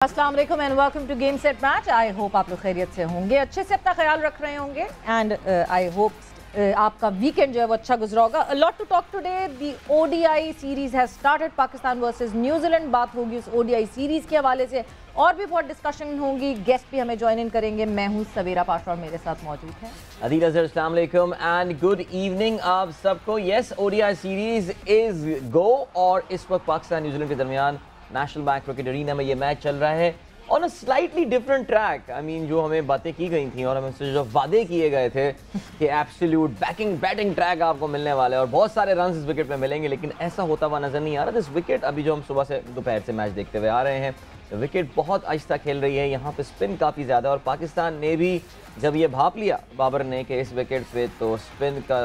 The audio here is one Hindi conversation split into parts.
अस्सलाम वालेकुम and welcome to game set match. I hope आप लोग खैरियत से होंगे, अच्छे से अपना ख्याल रख रहे होंगे एंड आई होप आपका वीकेंड जो है वो अच्छा गुजरा होगा। A lot to talk today. The ODI series has started, Pakistan versus New Zealand. बात होगी उस ओडीआई सीरीज के हवाले से और भी बहुत डिस्कशन होगी। गेस्ट भी हमें ज्वाइन इन करेंगे। मैं हूँ सवेरा पाशा और मेरे साथ मौजूद है अदील अजहर। अस्सलाम वालेकुम एंड गुड इवनिंग आप सबको। Yes, ODI series is go और इस वक्त पाकिस्तान न्यूजीलैंड के दरमियान नेशनल बैंक क्रिकेट एरिना में ये मैच चल रहा है on a slightly different track. I mean जो हमें बातें की गई थी और हमें जो वादे किए गए थे कि एब्सोल्यूट बैटिंग ट्रैक आपको मिलने वाला है और बहुत सारे रन इस विकेट पे मिलेंगे, लेकिन ऐसा होता हुआ नजर नहीं आ रहा। दिस विकेट अभी जो हम सुबह से दोपहर से मैच देखते हुए आ रहे हैं, विकेट बहुत आहिस्ता खेल रही है, यहाँ पे स्पिन काफ़ी ज़्यादा और पाकिस्तान ने भी जब ये भाप लिया बाबर ने कि इस विकेट पे तो स्पिन का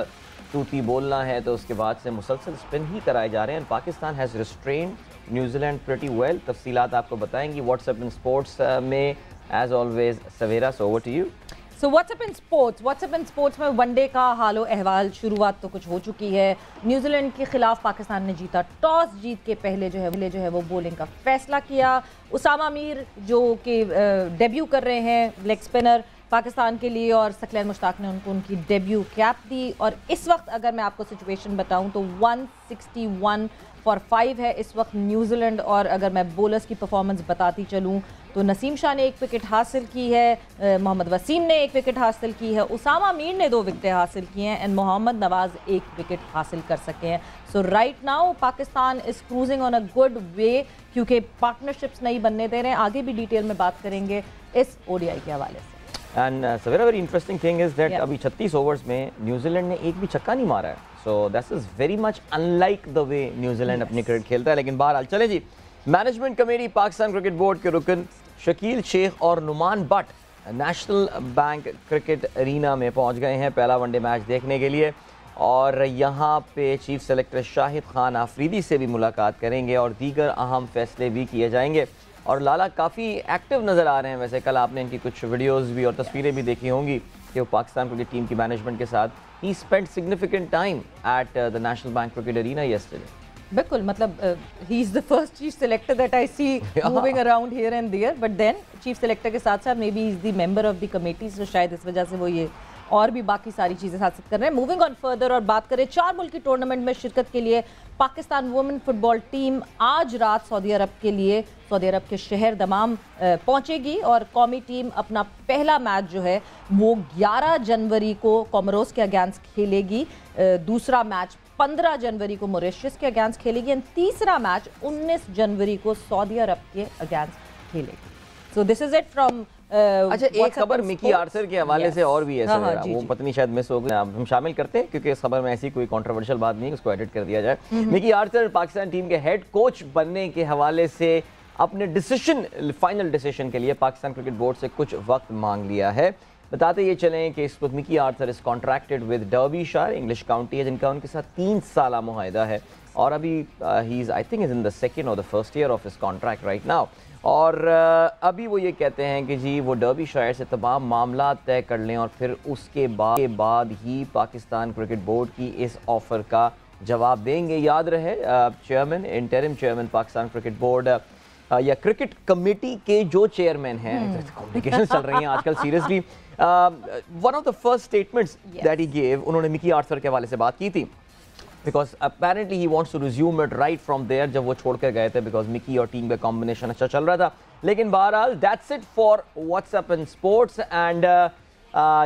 तूती बोलना है, तो उसके बाद से मुसलसल स्पिन ही कराए जा रहे हैं। Pakistan has restrained New Zealand pretty well. तफसीलात आपको बताएंगी व्हाट्सएप इन स्पोर्ट्स में as always Savera. So over to you. So what's up in sports में वनडे का हालो अहवाल शुरुआत तो कुछ हो चुकी है। न्यूजीलैंड के खिलाफ पाकिस्तान ने जीता, टॉस जीत के पहले जो है वो बॉलिंग का फैसला किया। उसामा मीर जो कि डेब्यू कर रहे हैं लेग स्पिनर पाकिस्तान के लिए, और सकलैन मुश्ताक ने उनकी डेब्यू कैप दी। और इस वक्त अगर मैं आपको सिचुएशन बताऊं तो 161 फॉर 5 है इस वक्त न्यूजीलैंड। और अगर मैं बॉलर्स की परफॉर्मेंस बताती चलूं तो नसीम शाह ने 1 विकेट हासिल की है, मोहम्मद वसीम ने 1 विकेट हासिल की है, उसामा मीर ने 2 विकेट हासिल की हैं एंड मोहम्मद नवाज 1 विकेट हासिल कर सके हैं। So right now Pakistan is cruising on a good way, क्योंकि पार्टनरशिप्स नहीं बनने दे रहे हैं। आगे भी डिटेल में बात करेंगे इस ओडीआई के हवाले से। And Savera very interesting thing is that अभी 36 ओवर्स में न्यूजीलैंड ने एक भी छक्का नहीं मारा है। So that is very much unlike the way New Zealand अपनी क्रिकेट खेलता है। लेकिन बहरहाल चले जी, management committee Pakistan cricket board के रुकन शकील शेख और Noman Butt national bank cricket arena में पहुंच गए हैं पहला वनडे मैच देखने के लिए। और यहाँ पे चीफ सेलेक्टर शाहिद खान आफरीदी से भी मुलाकात करेंगे और दीगर अहम फैसले भी किए जाएंगे। और लाला काफ़ी एक्टिव नज़र आ रहे हैं। वैसे कल आपने इनकी कुछ वीडियोस भी और तस्वीरें भी देखी होंगी कि वो पाकिस्तान क्रिकेट टीम की मैनेजमेंट के साथ ही spend significant time at the National bank cricket arena yesterday. बिल्कुल, मतलब he is the first chief selector that I see moving around here and there, but then chief selector के साथ साथ may be is the member of the committee, तो शायद इस वजह से वो ये और भी बाकी सारी चीज़ें हासिल कर रहे हैं। मूविंग ऑन फर्दर और बात करें 4 मुल्की टूर्नामेंट में शिरकत के लिए पाकिस्तान वुमेन फुटबॉल टीम आज रात सऊदी अरब के शहर दमाम पहुंचेगी और कौमी टीम अपना पहला मैच जो है वो 11 जनवरी को कोमोरोस के अगेंस्ट खेलेगी, दूसरा मैच 15 जनवरी को मॉरिशस के अगेंस्ट खेलेगी एंड तीसरा मैच 19 जनवरी को सऊदी अरब के अगेंस्ट खेलेगी। So this is it from अच्छा, एक खबर मिकी आर्थर के हवाले से और भी है सर, वो पत्नी शायद मिस हो गई, हम शामिल करते हैं क्योंकि इस खबर में ऐसी कोई कंट्रोवर्शियल बात नहीं है, उसको एडिट कर दिया जाए। मिकी आर्थर पाकिस्तान टीम के हेड कोच बनने के हवाले से अपने फाइनल डिसीजन के लिए पाकिस्तान क्रिकेट बोर्ड से कुछ वक्त मांग लिया है। बताते ये चलें कि इस वक्त Mickey Arthur is contracted with Derbyshire English county है, जिनका उनके साथ 3 साल मुआहिदा है और अभी ही is I think is in the second और the first year of his contract right now. और अभी वो ये कहते हैं कि जी वो डर्बीशायर से तमाम मामला तय कर लें और फिर उसके बाद ही पाकिस्तान क्रिकेट बोर्ड की इस ऑफ़र का जवाब देंगे। याद रहे chairman, interim chairman Pakistan cricket board या क्रिकेट कमेटी के जो चेयरमैन हैं, कॉम्प्लिकेशन चल रही हैं आजकल seriously, one of the first statements that he gave, उन्होंने मिकी आर्थर के हवाले से बात की थी because apparently he wants to resume it right from there, जब वो छोड़ कर गए थे बिकॉज मिकी और टीम का कॉम्बिनेशन अच्छा चल रहा था। लेकिन बहरहाल that's it for what's up in sports and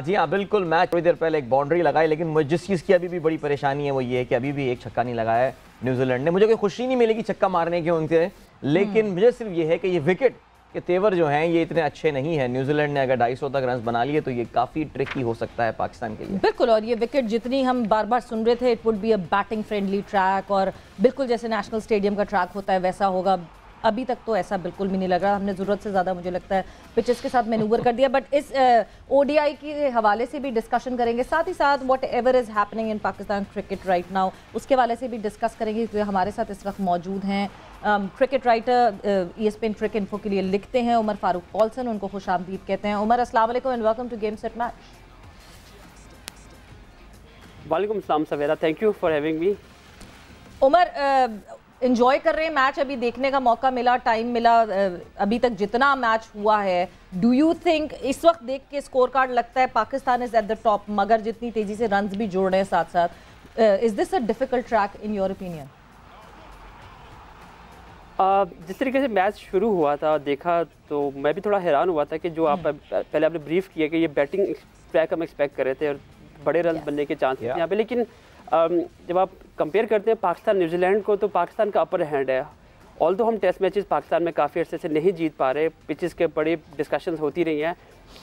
जी हाँ बिल्कुल, मैच थोड़ी देर पहले एक बाउंड्री लगाई, लेकिन मुझे जिस चीज़ की अभी भी बड़ी परेशानी है वो ये है कि अभी भी एक छक्का नहीं लगाया है न्यूजीलैंड ने। मुझे कोई खुशी नहीं मिलेगी छक्का मारने के उनसे, लेकिन मुझे सिर्फ ये है कि ये विकेट के तेवर जो हैं ये इतने अच्छे नहीं हैं। न्यूजीलैंड ने अगर 250 तक रन बना लिए तो ये काफ़ी ट्रिकी हो सकता है पाकिस्तान के लिए। बिल्कुल, और ये विकेट जितनी हम बार बार सुन रहे थे it would be a batting friendly track, और बिल्कुल जैसे नेशनल स्टेडियम का ट्रैक होता है वैसा होगा। अभी तक तो ऐसा बिल्कुल भी नहीं लग रहा, हमने ज़रूरत से ज़्यादा मुझे लगता है पिचेस के साथ मैनूवर कर दिया। बट इस ओडीआई के हवाले से भी डिस्कशन करेंगे, साथ ही साथ what ever is happening in Pakistan cricket right now उसके हवाले से भी डिस्कस करेंगे, क्योंकि हमारे साथ इस वक्त मौजूद हैं cricket writer ESPN cricket info के लिए लिखते हैं उमर फारूक पॉल्सन, उनको खुश आमदीद कहते हैं। उमर, अस्सलाम वालेकुम and welcome to game set match. वालेकुम सलाम Savera, thank you for having me. Umar, enjoy कर रहे हैं मैच? अभी देखने का मौका मिला, टाइम मिला, अभी तक जितना मैच हुआ है, डू यू थिंक इस वक्त देख के स्कोर कार्ड लगता है Pakistan is at the top, मगर जितनी तेजी से रन्स भी जोड़ रहे हैं साथ साथ, is this a difficult track in your opinion? जिस तरीके से मैच शुरू हुआ था देखा तो मैं भी थोड़ा हैरान हुआ था कि जो आप पहले आपने ब्रीफ किया कि ये बैटिंग ट्रैक हम एक्सपेक्ट कर रहे थे और बड़े रन बनने के चांसेस यहाँ पे, लेकिन जब आप कंपेयर करते हैं पाकिस्तान न्यूजीलैंड को तो पाकिस्तान का अपर हैंड है। ऑल्दो हम टेस्ट मैचेस पाकिस्तान में काफ़ी अर्से से नहीं जीत पा रहे, पिचेस के बड़े डिस्कशंस होती रही हैं,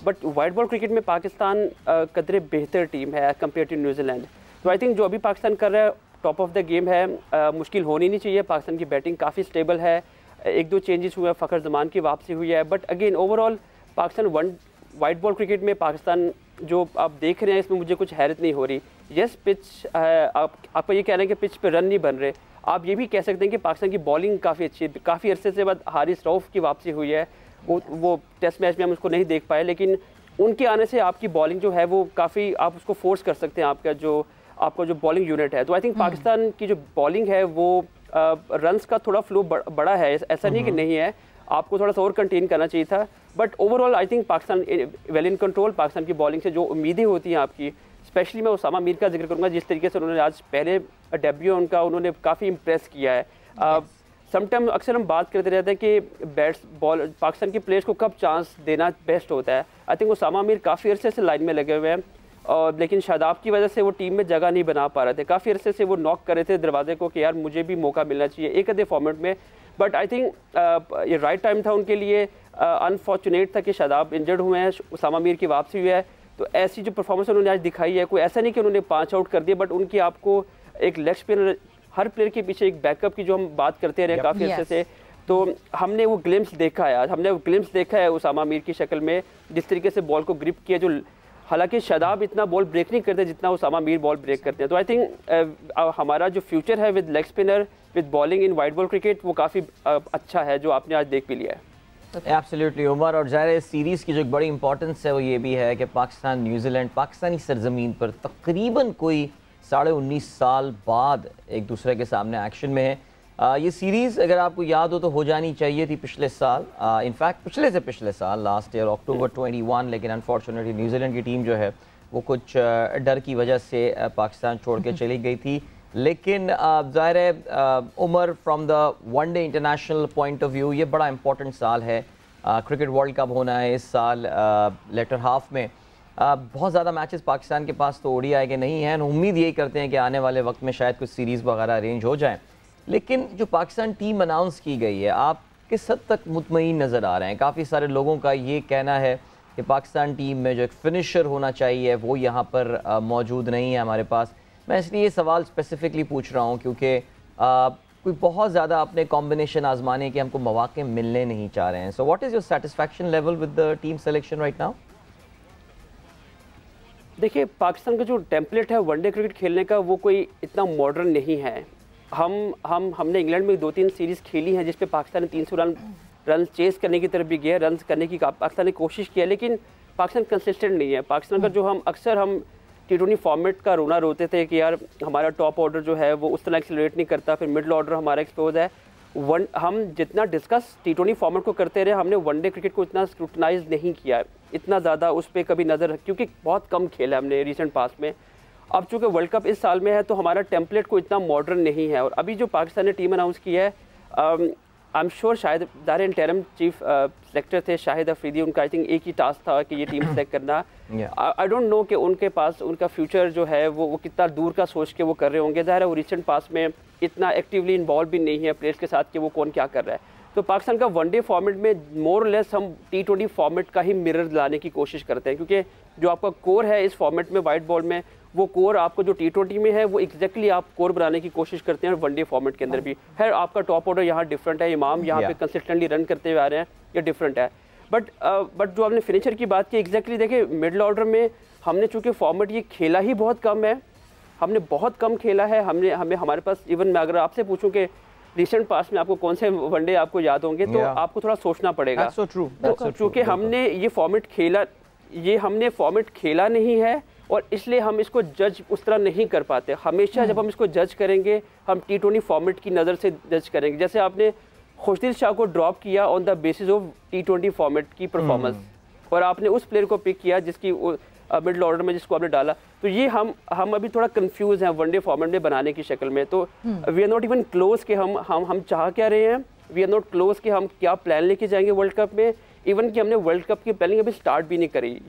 बट वाइट बॉल क्रिकेट में पाकिस्तान कदरे बेहतर टीम है कंपेयर टू न्यूजीलैंड। तो आई थिंक जो अभी पाकिस्तान कर रहा है टॉप ऑफ द गेम है, मुश्किल होनी नहीं चाहिए। पाकिस्तान की बैटिंग काफ़ी स्टेबल है, एक दो चेंजेस हुए हैं, फ़खर जमान की वापसी हुई है, but again overall Pakistan white ball cricket में पाकिस्तान जो आप देख रहे हैं इसमें मुझे कुछ हैरत नहीं हो रही। यस पिच आपका ये कह रहे हैं कि पिच पे रन नहीं बन रहे, आप ये भी कह सकते हैं कि पाकिस्तान की बॉलिंग काफ़ी अच्छी है। काफ़ी अरसे से बाद हारिस रऊफ की वापसी हुई है, वो टेस्ट मैच में हम उसको नहीं देख पाए, लेकिन उनके आने से आपकी बॉलिंग जो है वो काफ़ी आप उसको फोर्स कर सकते हैं, आपका जो बॉलिंग यूनिट है। तो आई थिंक पाकिस्तान की जो बॉलिंग है वो रन्स का थोड़ा फ्लो बड़ा है, ऐसा नहीं कि नहीं है, आपको थोड़ा सा और कंटेन करना चाहिए था, but overall I think Pakistan well in control. Pakistan की बॉलिंग से जो उम्मीदें होती हैं आपकी, स्पेशली मैं उसामा मीर का जिक्र करूंगा, जिस तरीके से उन्होंने आज पहले डेब्यू उनका उन्होंने काफ़ी इंप्रेस किया है। समटाइम अक्सर हम बात करते रहते हैं कि पाकिस्तान के प्लेयर्स को कब चांस देना बेस्ट होता है। आई थिंक उसामा मीर काफ़ी अरसे से लाइन में लगे हुए हैं, और लेकिन शादाब की वजह से वो टीम में जगह नहीं बना पा रहे थे। काफ़ी अरसे से वो नॉक कर रहे थे दरवाजे को कि यार मुझे भी मौका मिलना चाहिए एक आधे फॉर्मेट में, बट आई थिंक ये राइट टाइम था उनके लिए। अनफॉर्चुनेट था कि शादाब इंजर्ड हुए हैं, उसामा मीर की वापसी हुई है, तो ऐसी जो परफॉर्मेंस उन्होंने आज दिखाई है, कोई ऐसा नहीं कि उन्होंने 5 आउट कर दिए, बट उनकी आपको एक लेग स्पिनर, हर प्लेयर के पीछे एक बैकअप की जो हम बात करते रहे काफ़ी अरसे से, तो हमने वो ग्लिम्स देखा है, आज हमने वो ग्लिम्स देखा है उसामा मीर की शक्ल में, जिस तरीके से बॉल को ग्रिप किया, जो हालांकि शादाब इतना बॉल ब्रेक नहीं करते जितना उसामा मीर बॉल ब्रेक करते हैं। तो आई थिंक हमारा जो फ्यूचर है with leg spinner, with bowling in white ball cricket, वो काफ़ी अच्छा है, जो आपने आज देख भी लिया है। एब्सोल्युटली उमर, और ज़ाहिर इस सीरीज़ की जो एक बड़ी इंपॉर्टेंस है वो ये भी है कि पाकिस्तान न्यूजीलैंड पाकिस्तानी सरजमीन पर तकरीबन कोई 19.5 साल बाद एक दूसरे के सामने एक्शन में है। ये सीरीज़ अगर आपको याद हो तो हो जानी चाहिए थी पिछले साल, इनफैक्ट पिछले से पिछले साल लास्ट ईयर October 21, लेकिन अनफॉर्चुनेटली न्यूजीलैंड की टीम जो है वो कुछ डर की वजह से पाकिस्तान छोड़ के चली गई थी। लेकिन ज़ाहिर है Umar, from the one day international point of view ये बड़ा इंपॉर्टेंट साल है। क्रिकेट वर्ल्ड कप होना है इस साल लेटर हाफ में। बहुत ज़्यादा मैचेस पाकिस्तान के पास तो ODI के नहीं हैं, उम्मीद यही करते हैं कि आने वाले वक्त में शायद कुछ सीरीज़ वगैरह अरेंज हो जाएँ। लेकिन जो पाकिस्तान टीम अनाउंस की गई है, आप किस हद तक मुतमईन नज़र आ रहे हैं? काफ़ी सारे लोगों का ये कहना है कि पाकिस्तान टीम में जो एक फिनिशर होना चाहिए वो यहाँ पर मौजूद नहीं है हमारे पास। मैं इसलिए ये सवाल स्पेसिफिकली पूछ रहा हूँ क्योंकि कोई बहुत ज़्यादा अपने कॉम्बिनेशन आजमाने के हमको मौके मिलने नहीं चाह रहे हैं। So what is your satisfaction level with the team selection right now? देखिए, पाकिस्तान का जो टेम्पलेट है वनडे क्रिकेट खेलने का वो कोई इतना मॉडर्न नहीं है। हमने इंग्लैंड में 2-3 सीरीज़ खेली हैं जिस पे पाकिस्तान ने 300 रन चेस करने की तरफ भी गया, रन करने की पाकिस्तान ने कोशिश किया, लेकिन पाकिस्तान कंसिस्टेंट नहीं है। पाकिस्तान का जो हम T20 फॉर्मेट का रोना रोते थे कि यार हमारा टॉप ऑर्डर जो है वो उस तरह एक्सेलरेट नहीं करता, फिर मिडल ऑर्डर हमारा एक्सपोज है। हम जितना डिस्कस T20 फॉर्मेट को करते रहे, हमने वनडे क्रिकेट को इतना स्क्रूटनाइज नहीं किया, इतना ज़्यादा उस पर कभी नज़र, क्योंकि बहुत कम खेला हमने रिसेंट पास में। अब चूँकि वर्ल्ड कप इस साल में है तो हमारा टेम्पलेट को इतना मॉडर्न नहीं है। और अभी जो पाकिस्तान ने टीम अनाउंस की है, आई एम श्योर शायद ज़ाहिर इंटरिम चीफ सेलेक्टर थे शाहिद अफरीदी, उनका आई थिंक एक ही टास्क था कि ये टीम सेलेक्ट करना। आई डोंट नो कि उनके पास उनका फ्यूचर जो है वो कितना दूर का सोच के वो कर रहे होंगे। ज़ाहिर है वो रिसेंट पास में इतना एक्टिवली इन्वॉल्व भी नहीं है प्लेयर्स के साथ कि वो कौन क्या कर रहा है। तो पाकिस्तान का वनडे फॉर्मेट में मोर लेस हम T20 फॉर्मेट का ही मिरर लाने की कोशिश करते हैं, क्योंकि जो आपका कोर है इस फॉर्मेट में वाइट बॉल में, वो कोर आपको जो T20 में है वो एग्जैक्टली आप कोर बनाने की कोशिश करते हैं वनडे फॉर्मेट के अंदर भी। खैर आपका टॉप ऑर्डर यहाँ डिफरेंट है, इमाम यहाँ पे कंसिस्टेंटली रन करते हुए आ रहे हैं, ये डिफरेंट है। बट जो आपने फिनिशर की बात की, एग्जैक्टली देखिए मिडल ऑर्डर में हमने चूँकि फॉर्मेट ये खेला ही बहुत कम है, हमने बहुत कम खेला है। हमारे पास इवन मैं अगर आपसे पूछूँ कि रिसेंट पास में आपको कौन से वनडे आपको याद होंगे, तो आपको थोड़ा सोचना पड़ेगा। चूँकि हमने ये फॉर्मेट खेला नहीं है और इसलिए हम इसको जज उस तरह नहीं कर पाते। हमेशा जब हम इसको जज करेंगे हम T20 फॉर्मेट की नज़र से जज करेंगे। जैसे आपने खुशदिल शाह को ड्रॉप किया on the basis of T20 format की परफॉर्मेंस, और आपने उस प्लेयर को पिक किया जिसकी मिडिल ऑर्डर में जिसको आपने डाला, तो ये हम अभी थोड़ा कंफ्यूज हैं वनडे फॉर्मेट में बनाने की शक्ल में। तो we are not even close कि हम चाह क्या रहे हैं, वी आर नॉट क्लोज कि हम क्या प्लान लेके जाएंगे वर्ल्ड कप में, इवन कि हमने वर्ल्ड कप की प्लानिंग अभी स्टार्ट भी नहीं करी।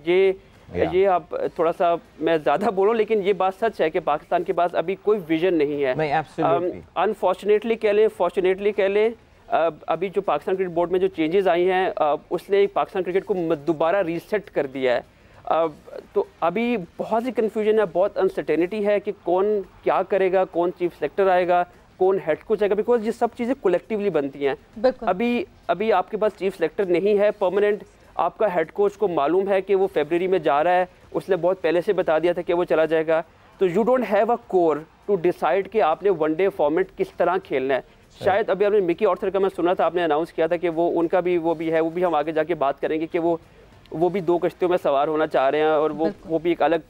ये आप थोड़ा सा मैं ज़्यादा बोलूँ, लेकिन ये बात सच है कि पाकिस्तान के पास अभी कोई विजन नहीं है। अनफॉर्चुनेटली कह लें, फॉर्चुनेटली कह लें, अभी जो पाकिस्तान क्रिकेट बोर्ड में जो चेंजेस आई हैं उसने पाकिस्तान क्रिकेट को दोबारा रीसेट कर दिया है। तो अभी बहुत सी कन्फ्यूजन है, बहुत अनसर्टेनिटी है कि कौन क्या करेगा, कौन चीफ सेलेक्टर आएगा, कौन हेड कोच आएगा, बिकॉज ये सब चीज़ें कलेक्टिवली बनती हैं। अभी आपके पास चीफ सेलेक्टर नहीं है परमानेंट, आपका हेड कोच को मालूम है कि वो फरवरी में जा रहा है, उसने बहुत पहले से बता दिया था कि वो चला जाएगा, तो you don't have a core to decide कि आपने वनडे फॉर्मेट किस तरह खेलना है। शायद अभी आपने मिकी आर्थर का मैं सुना था, आपने अनाउंस किया था कि वो उनका भी वो भी हम आगे जाके बात करेंगे कि वो भी 2 कश्तियों में सवार होना चाह रहे हैं, और वो भी एक अलग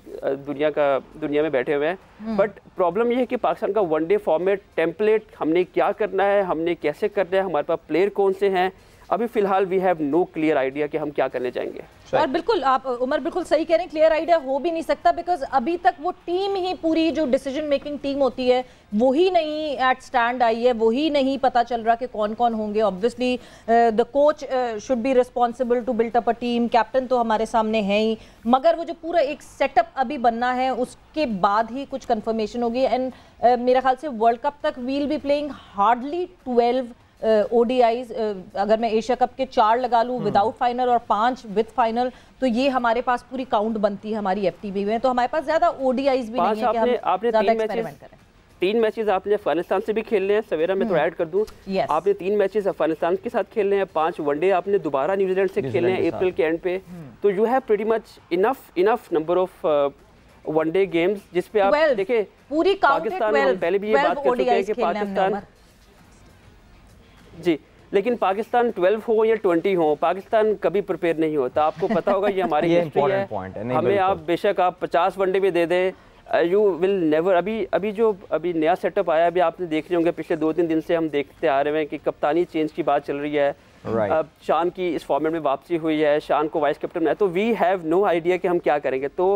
दुनिया में बैठे हुए हैं। बट प्रॉब्लम ये है कि पाकिस्तान का वनडे फॉर्मेट टेम्पलेट, हमने क्या करना है, हमने कैसे करना है, हमारे पास प्लेयर कौन से हैं, अभी फिलहाल we have no clear idea कि हम क्या करने जाएंगे। और बिल्कुल आप उमर बिल्कुल सही कह रहे हैं, क्लियर आइडिया हो भी नहीं सकता बिकॉज अभी तक वो टीम ही पूरी जो डिसीजन मेकिंग टीम होती है वो ही नहीं एट स्टैंड आई है, वो ही नहीं पता चल रहा कि कौन कौन होंगे। Obviously the coach should be responsible to built up a team, captain तो हमारे सामने है ही, मगर वो जो पूरा एक सेटअप अभी बनना है उसके बाद ही कुछ कंफर्मेशन होगी। एंड मेरा ख्याल से वर्ल्ड कप तक we'll be playing hardly 12 ODIs, अगर मैं एशिया कप के 4 लगा लूँ विदाउट फाइनल और 5 विद फाइनल, तो ये हमारे पास पूरी काउंट बनती है हमारी FTB में, तो हमारे पास ज्यादा ODIs भी नहीं है कि हम ज्यादा एक्सपेरिमेंट करें। 3 मैचेस आपने अफगानिस्तान से भी खेलने हैं, सवेरा में तो ऐड कर दूं, आपने 3 मैचेस अफगानिस्तान के साथ खेलने हैं, 5 वनडे आपने दोबारा न्यूजीलैंड से खेलने हैं अप्रैल के एंड पे, तो you have pretty much enough number of one day games जिसपे आप देखें पूरी पाकिस्तान, हम पहले भी ये बात कर चुके हैं कि पाकिस्तान जी, लेकिन पाकिस्तान 12 हो या 20 हो, पाकिस्तान कभी प्रिपेयर नहीं होता। आपको पता होगा ये हमारी हिस्ट्री है, हमें आप बेशक आप 50 वनडे भी दे दें, यू विल नेवर। अभी नया सेटअप आया, अभी आपने देख रहे होंगे पिछले 2-3 दिन से हम देखते आ रहे हैं कि कप्तानी चेंज की बात चल रही है। अब शान की इस फॉर्मेट में वापसी हुई है, शान को वाइस कैप्टन है, तो वी हैव नो आइडिया कि हम क्या करेंगे। तो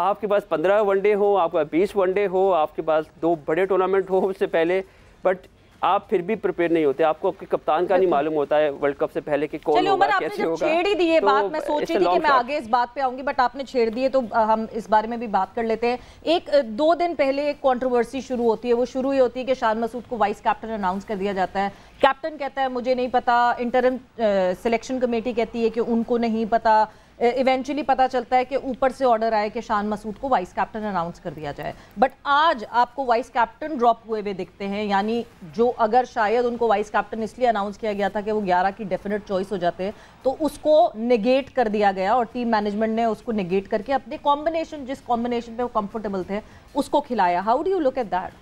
आपके पास 15 वनडे हो, आपके पास 20 वनडे हो, आपके पास 2 बड़े टूर्नामेंट हो उससे पहले, बट आप फिर भी प्रिपेयर नहीं होते, आपको आपके कप्तान का नहीं मालूम होता है वर्ल्ड कप से पहले कि कौन होगा, कैसे होगा। छेड़ ही दी है बात, मैं सोच रही थी कि मैं आगे इस बात पे आऊंगी, बट आपने छेड़ दी है तो हम इस बारे में भी बात कर लेते हैं। 1-2 दिन पहले एक कंट्रोवर्सी शुरू होती है, वो शुरू ही होती है कि शान मसूद को वाइस कैप्टन अनाउंस कर दिया जाता है। कैप्टन कहता है मुझे नहीं पता, इंटरिम सिलेक्शन कमेटी कहती है कि उनको नहीं पता, इवेंचुअली पता चलता है कि ऊपर से ऑर्डर आए कि शान मसूद को वाइस कैप्टन अनाउंस कर दिया जाए। बट आज आपको वाइस कैप्टन ड्रॉप हुए हुए दिखते हैं, यानी जो अगर शायद उनको वाइस कैप्टन इसलिए अनाउंस किया गया था कि वो 11 की डेफिनेट चॉइस हो जाते, तो उसको नेगेट कर दिया गया और टीम मैनेजमेंट ने उसको नेगेट करके अपने कॉम्बिनेशन, जिस कॉम्बिनेशन पे वो कंफर्टेबल थे, उसको खिलाया। How do you look at that?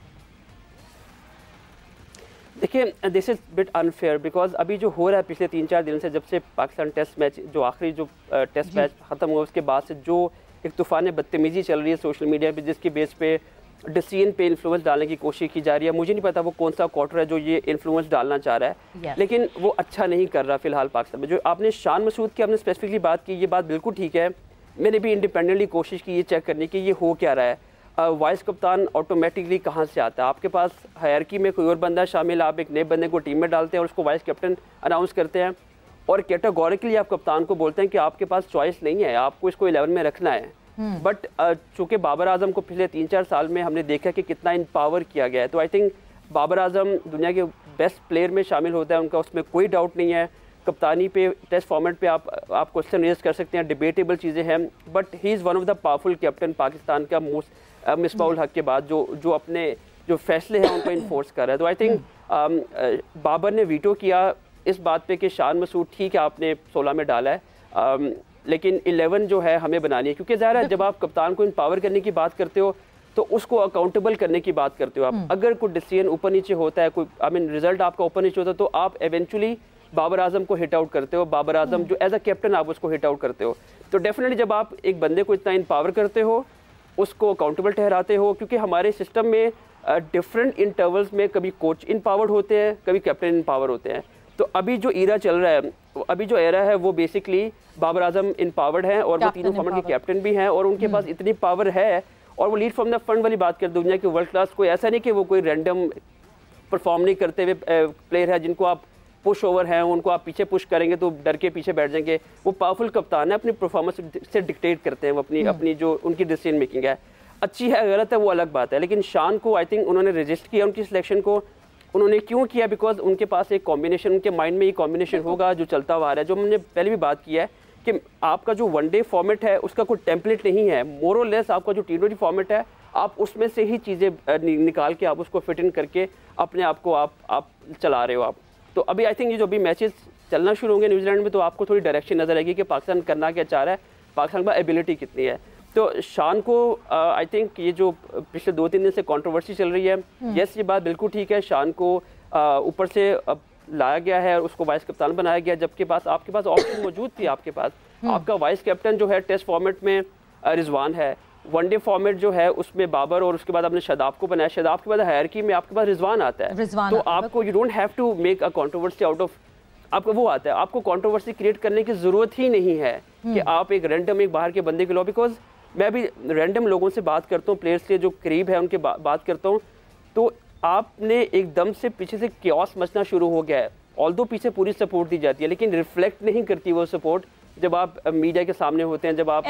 देखिए, this is bit unfair because अभी जो हो रहा है पिछले 3-4 दिन से, जब से पाकिस्तान टेस्ट मैच जो आखिरी जो टेस्ट मैच ख़त्म हुआ उसके बाद से जो एक तूफ़ान बदतमीज़ी चल रही है सोशल मीडिया पे, जिसकी बेस पे डिसीजन पे इन्फ्लुएंस डालने की कोशिश की जा रही है। मुझे नहीं पता वो कौन सा क्वार्टर है जो ये इन्फ्लुएंस डालना चाह रहा है, लेकिन वो अच्छा नहीं कर रहा फिलहाल पाकिस्तान में। जो आपने शान मसूद की आपने स्पेसिफिकली बात की, ये बात बिल्कुल ठीक है। मैंने भी इंडिपेंडेंटली कोशिश की ये चेक करने की ये हो क्या रहा है। वाइस कप्तान ऑटोमेटिकली कहाँ से आता है? आपके पास हायरकी में कोई और बंदा शामिल, आप एक नए बंदे को टीम में डालते हैं और उसको वाइस कैप्टन अनाउंस करते हैं, और कैटेगोरिकली आप कप्तान को बोलते हैं कि आपके पास चॉइस नहीं है, आपको इसको 11 में रखना है। बट चूँकि बाबर आजम को पिछले 3-4 साल में हमने देखा कि कितना इम्पावर किया गया है, तो आई थिंक बाबर आजम दुनिया के बेस्ट प्लेयर में शामिल होता है, उनका उसमें कोई डाउट नहीं है। कप्तानी पे टेस्ट फॉर्मेट पे आप क्वेश्चन रेज कर सकते हैं, डिबेटेबल चीज़ें हैं, but he is one of the powerful captain Pakistan का मोस्ट मिसबाउल हक के बाद जो अपने जो फैसले हैं उनको इन्फोर्स कर रहा है। तो आई थिंक बाबर ने वीटो किया इस बात पे कि शान मसूद ठीक है आपने 16 में डाला है, लेकिन 11 जो है हमें बनानी है, क्योंकि ज़ाहिर है जब आप कप्तान को इम्पावर करने की बात करते हो तो उसको अकाउंटेबल करने की बात करते हो आप। अगर कोई डिसीजन ऊपर नीचे होता है, कोई रिजल्ट आपका ऊपर नीचे होता है, तो आप एवेंचुअली बाबर आजम को हिट आउट करते हो, बाबर आजम जो एज अ कैप्टन आप उसको हिट आउट करते हो। तो डेफिनेटली जब आप एक बंदे को इतना इम्पावर करते हो, उसको अकाउंटेबल ठहराते हो, क्योंकि हमारे सिस्टम में डिफरेंट इंटरवल्स में कभी कोच इनपावर्ड होते हैं, कभी कैप्टन इनपावर होते हैं। तो अभी जो ईरा चल रहा है, अभी जो एरा है वो बेसिकली बाबर आजम इनपावर्ड हैं और वो तीनों फॉर्मेट के कैप्टन भी हैं और उनके पास इतनी पावर है और वो लीड फ्रॉम द फ्रंट वाली बात कर दुनिया के वर्ल्ड क्लास। कोई ऐसा नहीं कि वो कोई रैंडम परफॉर्म नहीं करते हुए प्लेयर है जिनको आप पुश ओवर हैं, उनको आप पीछे पुश करेंगे तो डर के पीछे बैठ जाएंगे। वो पावरफुल कप्तान है, अपनी परफॉर्मेंस से डिक्टेट करते हैं, वो अपनी जो उनकी डिसीजन मेकिंग है अच्छी है गलत है वो अलग बात है। लेकिन शान को आई थिंक उन्होंने रजिस्ट किया, उनकी सिलेक्शन को उन्होंने क्यों किया, बिकॉज उनके पास एक कॉम्बिनेशन, उनके माइंड में ये कॉम्बिनेशन होगा जो चलता हुआ आ रहा है, जो हमने पहले भी बात की है कि आपका जो वनडे फॉर्मेट है उसका कोई टेम्पलेट नहीं है, मोर और लेस आपका जो T20 फॉर्मेट है आप उसमें से ही चीज़ें निकाल के आप उसको फिट इन करके अपने आप को आप चला रहे हो आप। तो अभी आई थिंक ये जो अभी मैचेस चलना शुरू होंगे न्यूजीलैंड में तो आपको थोड़ी डायरेक्शन नजर आएगी कि पाकिस्तान करना क्या चाह रहा है, पाकिस्तान का एबिलिटी कितनी है। तो शान को आई थिंक ये जो पिछले 2-3 दिन से कंट्रोवर्सी चल रही है, यस ये बात बिल्कुल ठीक है, शान को ऊपर से लाया गया है और उसको वाइस कप्तान बनाया गया, जबकि आपके पास ऑप्शन मौजूद थी। आपके पास आपका वाइस कैप्टन जो है टेस्ट फॉर्मेट में रिजवान है, वनडे फॉर्मेट जो है उसमें बाबर और उसके बाद आपने शादाब को बनाया, शादाब के बाद हायरकी में आपके पास रिजवान आता है। तो आपको you don't have to make a controversy out of, आपको वो आता है, आपको कंट्रोवर्सी क्रिएट करने की जरूरत ही नहीं है कि आप एक रैंडम एक बाहर के बंदे के लो। बिकॉज मैं अभी रैंडम लोगों से बात करता हूँ, प्लेयर्स के जो करीब है उनके बात करता हूँ, तो आपने एकदम से पीछे से क्योस मचना शुरू हो गया है। ऑल्दो पीछे पूरी सपोर्ट दी जाती है लेकिन रिफ्लेक्ट नहीं करती वो सपोर्ट जब आप मीडिया के सामने होते हैं, जब आप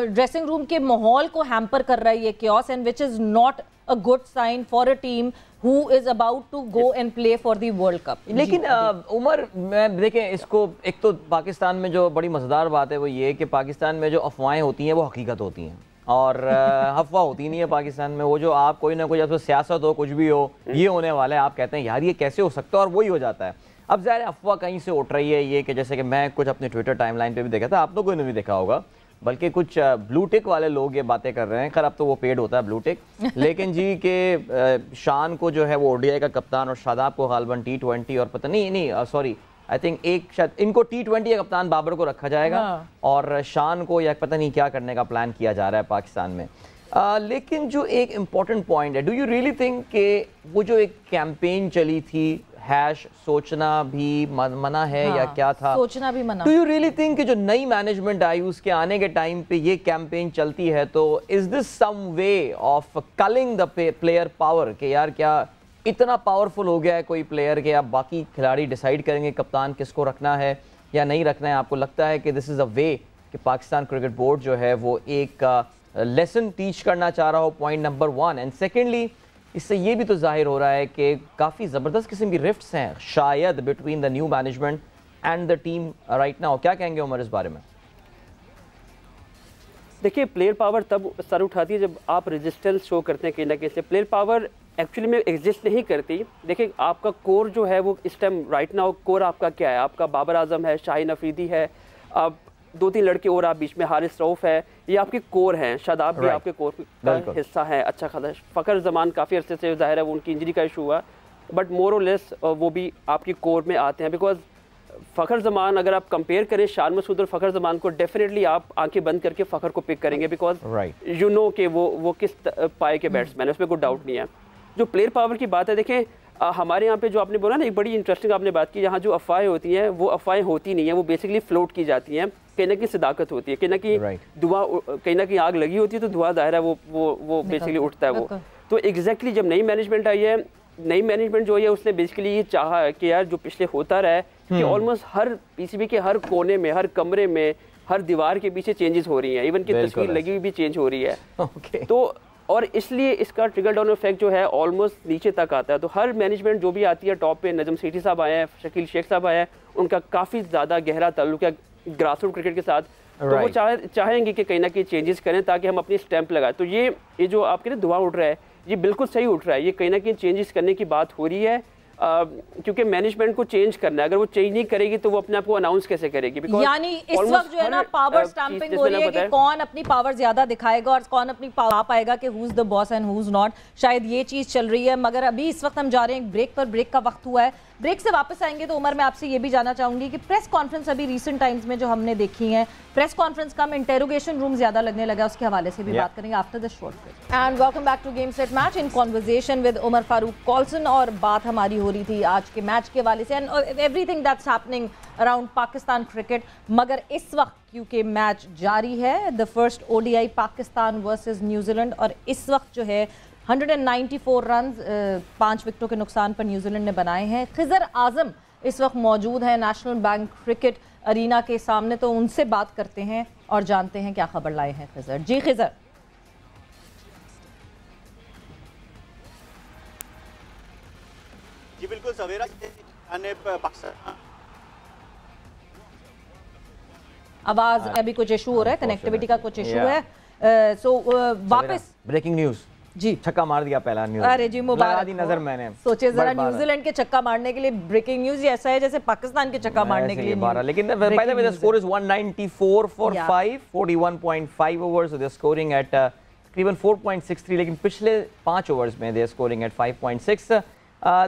ड्रेसिंग रूम के माहौल को हैम्पर कर रहा है ये chaos, and which is not a good sign for a team who is about to go and play for the World Cup। लेकिन उमर मैं देखें इसको, एक तो पाकिस्तान में जो बड़ी मज़ेदार बात है वो ये कि पाकिस्तान में जो अफवाहें होती हैं वो हकीकत होती हैं और अफवाह होती नहीं है पाकिस्तान में। वो जो आप कोई ना कोई जब सियासत हो कुछ भी हो ये होने वाला है, आप कहते हैं यार ये कैसे हो सकता है और वही हो जाता है। अब ज़ाहिर अफवाह कहीं से उठ रही है ये कि जैसे कि मैं कुछ अपने ट्विटर टाइमलाइन पे भी देखा था, आप लोगों ने भी देखा होगा, बल्कि कुछ ब्लू टिक वाले लोग ये बातें कर रहे हैं, खैर अब तो वो पेड होता है ब्लू टिक, लेकिन जी के शान को जो है वो ओडीआई का कप्तान और शादाब को गालबन T20 और पता नहीं सॉरी आई थिंक एक शायद इनको T20 का कप्तान बाबर को रखा जाएगा और शान को या पता नहीं क्या करने का प्लान किया जा रहा है पाकिस्तान में। लेकिन जो एक इम्पॉर्टेंट पॉइंट है, डू यू रियली थिंक कि वो जो एक कैंपेन चली थी हैश सोचना भी मना है या क्या था, सोचना भी मना, डू यू रियली थिंक कि जो नई मैनेजमेंट आई उसके आने के टाइम पे ये कैंपेन चलती है तो is this some way of culling the player power कि यार क्या इतना पावरफुल हो गया है कोई प्लेयर कि अब बाकी खिलाड़ी डिसाइड करेंगे कप्तान किसको रखना है या नहीं रखना है? आपको लगता है कि दिस इज़ अ वे कि पाकिस्तान क्रिकेट बोर्ड जो है वो एक लेसन टीच करना चाह रहा हो, पॉइंट नंबर 1। एंड सेकेंडली इससे ये भी तो जाहिर हो रहा है कि काफ़ी ज़बरदस्त किस्म की रिफ्ट्स हैं शायद between the new management and the team right now. क्या कहेंगे उमर इस बारे में? देखिए प्लेयर पावर तब सर उठाती है जब आप रेजिस्टेंस शो करते हैं कहीं ना कहीं से। प्लेयर पावर एक्चुअली में एग्जिस्ट नहीं करती। देखिए आपका कोर जो है वो इस टाइम राइट नाउ कोर आपका क्या है, आपका बाबर आजम है, शाहीन अफरीदी है, अब 2-3 लड़के और आप बीच में हारिस रऊफ है, ये आपके कोर हैं, शादाब भी आपके कोर का हिस्सा है अच्छा खासा। फ़खर जमान काफ़ी अरसे से जाहिर है वो उनकी इंजरी का इशू हुआ, बट मोर और लेस वो भी आपकी कोर में आते हैं। बिकॉज फ़खर जमान अगर आप कंपेयर करें शान मसूद और फ़खर जमान को, डेफिनेटली आप आंखें बंद करके फ़खर को पिक करेंगे बिकॉज यू नो कि वो किस पाए के बैट्समैन है, उसमें कोई डाउट नहीं है। जो प्लेयर पावर की बात है, देखें हमारे यहाँ पे जो आपने बोला ना एक बड़ी इंटरेस्टिंग आपने बात की, यहाँ जो अफवाहें होती हैं वो अफवाहें होती नहीं है, वो बेसिकली फ्लोट की जाती हैं, कहीं ना कहीं सदाकत होती है, कहीं ना कहीं धुआं, कहीं ना कहीं आग लगी होती है तो धुआं दायरा वो बेसिकली उठता है वो। तो एग्जैक्टली जब नई मैनेजमेंट आई है, नई मैनेजमेंट जो है उसने बेसिकली ये चाहा है कि यार जो पिछले होता रहा है कि ऑलमोस्ट हर पीसीबी के हर कोने में, हर कमरे में, हर दीवार के पीछे चेंजेस हो रही हैं, इवन की तस्वीर लगी हुई भी चेंज हो रही है। तो और इसलिए इसका ट्रिकल डाउन इफेक्ट जो है ऑलमोस्ट नीचे तक आता है। तो हर मैनेजमेंट जो भी आती है टॉप पे, नजम सेठी साहब आए हैं, शकील शेख साहब आए हैं, उनका काफ़ी ज़्यादा गहरा ताल्लुक है ग्रासरूट क्रिकेट के साथ। तो वो चाहेंगे कि कहीं ना कहीं चेंजेस करें ताकि हम अपनी स्टैंप लगाएं। तो ये जो आपके ना धुआं उठ रहा है ये बिल्कुल सही उठ रहा है, ये कहीं ना कहीं चेंजेस करने की बात हो रही है। क्योंकि मैनेजमेंट को चेंज करना है, अगर वो चेंज नहीं करेगी तो वो अपने आप को अनाउंस कैसे करेगी? यानी इस वक्त जो है ना पावर स्टैंपिंग हो रही है कि कौन अपनी पावर ज्यादा दिखाएगा और कौन अपनी पावर आ पाएगा कि who is the boss and who is not, शायद ये चीज चल रही है। मगर अभी इस वक्त हम जा रहे हैं ब्रेक पर, ब्रेक का वक्त हुआ है। ब्रेक से वापस आएंगे तो उमर मैं आपसे ये भी जानना चाहूंगी कि प्रेस कॉन्फ्रेंस अभी रीसेंट टाइम्स में जो हमने देखी है, प्रेस कॉन्फ्रेंस का इंटेरोगेशन रूम ज्यादा लगने लगा, उसके हवाले से भी बात करेंगे after the short break. And welcome back to game set match in conversation with Umar Farooq Kalson. और बात हमारी हो रही थी आज के मैच के हवाले से and everything that's happening around Pakistan cricket. मगर इस वक्त क्योंकि मैच जारी है, the first ODI Pakistan versus New Zealand, और इस वक्त जो है 194 रन 5 विकेटों के नुकसान पर न्यूजीलैंड ने बनाए हैं। खिजर आजम इस वक्त मौजूद है नेशनल बैंक क्रिकेट अरीना के सामने, तो उनसे बात करते हैं और जानते हैं क्या खबर लाए हैं खिजर। जी खिजर। जी बिल्कुल सवेरा, आवाज अभी कुछ इशू हो रहा है, कनेक्टिविटी का कुछ इशू है। सो वापस ब्रेकिंग न्यूज जी, छक्का मार दिया पहला न्यूज़। अरे जी मुबारक दी नजर मैंने। सोचे जरा न्यूजीलैंड के छक्का मारने के लिए ब्रेकिंग न्यूज़ ऐसा है जैसे पाकिस्तान के छक्का मारने के लिए। लेकिन by the way the score is 194 for 5, 41.5 overs, so they are scoring at तकरीबन 4.63, लेकिन पिछले 5 ओवर्स में they are scoring at 5.6।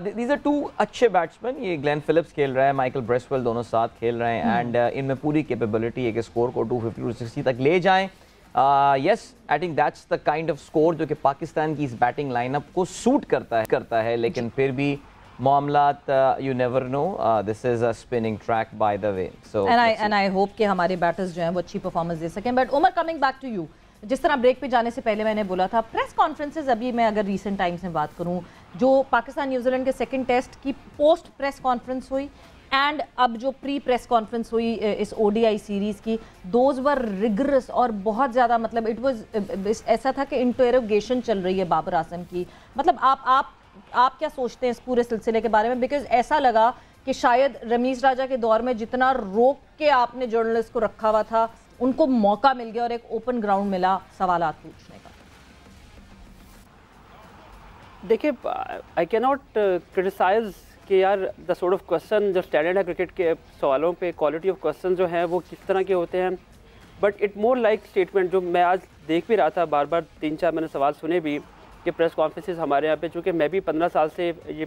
These are 2 अच्छे बैट्समैन, ये ग्लेन फिलिप्स खेल रहा है, माइकल ब्रेसवेल दोनों साथ खेल रहे हैं एंड इनमें पूरी कैपेबिलिटी है कि स्कोर को 250-260 तक ले जाएं। Yes, I think that's the kind of score जो कि पाकिस्तान की इस बैटिंग लाइनअप को सूट करता है, लेकिन फिर भी मामलात you never know, this is a spinning track by the way, so and I hope कि हमारे बैटर्स जो हैं वो अच्छी परफॉर्मेंस दे सकें। But Umar, coming back to you, जिस तरह ब्रेक पे जाने से पहले मैंने बोला था, प्रेस कॉन्फ्रेंसेज अभी मैं अगर रीसेंट टाइम्स में बात करूं, जो पाकिस्तान न्यूजीलैंड के सेकंड टेस्ट की पोस्ट प्रेस कॉन्फ्रेंस हुई एंड अब जो प्री प्रेस कॉन्फ्रेंस हुई इस ODI सीरीज़ की, दोज वर रिगरस और बहुत ज़्यादा, मतलब इट वाज ऐसा था कि इंटरोगेशन चल रही है बाबर आजम की। मतलब आप क्या सोचते हैं इस पूरे सिलसिले के बारे में? बिकॉज ऐसा लगा कि शायद रमीज़ राजा के दौर में जितना रोक के आपने जर्नलिस्ट को रखा हुआ था, उनको मौका मिल गया और एक ओपन ग्राउंड मिला सवालात पूछने का। देखिए, आई कैन नॉट क्रिटिसाइज कि यार द सॉर्ट ऑफ क्वेश्चन जो स्टैंडर्ड है क्रिकेट के सवालों पे, क्वालिटी ऑफ क्वेश्चन जो हैं वो किस तरह के होते हैं, but it more like statement. जो मैं आज देख भी रहा था, बार बार 3-4 मैंने सवाल सुने भी कि प्रेस कॉन्फ्रेंसेस हमारे यहाँ पे, चूँकि मैं भी 15 साल से ये